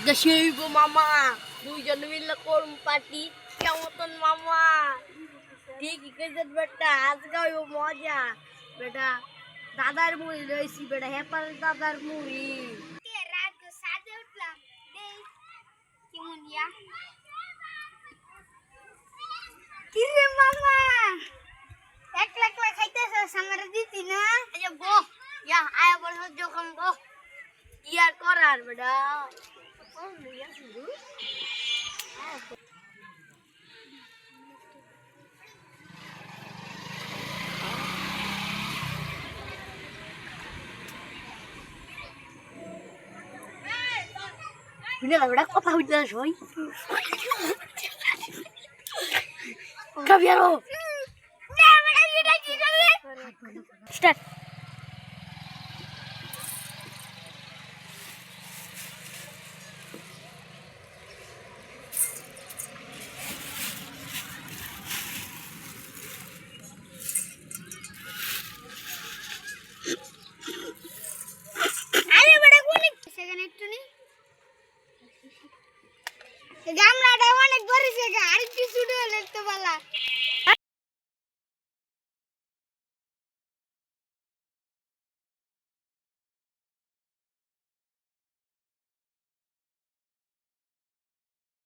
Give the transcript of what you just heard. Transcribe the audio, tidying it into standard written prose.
দেশেই গো মামা দুইজন মিলে করুম পার্টি কেমন মামা ঠিকই কইছেন বেটা আজকে হইব মজা বেটা দাদার মুড়ি লইছি বেটা হেপার দাদার মুড়ি রাত সাজে উঠলাম দেই কেমন ইয়া কি রে মামা একলা একলা খাইতেছস আমারে দিতি না এই যে বো ইয়া আয়া বল যখন বো ইয়ার করার বেটা ও লইয়া শুরু Mira, la verdad, cosa ahorita soy. Cambiaron. Start. আরে বড় কোন সেখানে একটু নি গামলাটা অনেক বড় জায়গা আর একটু ছোট হলে তো ভালো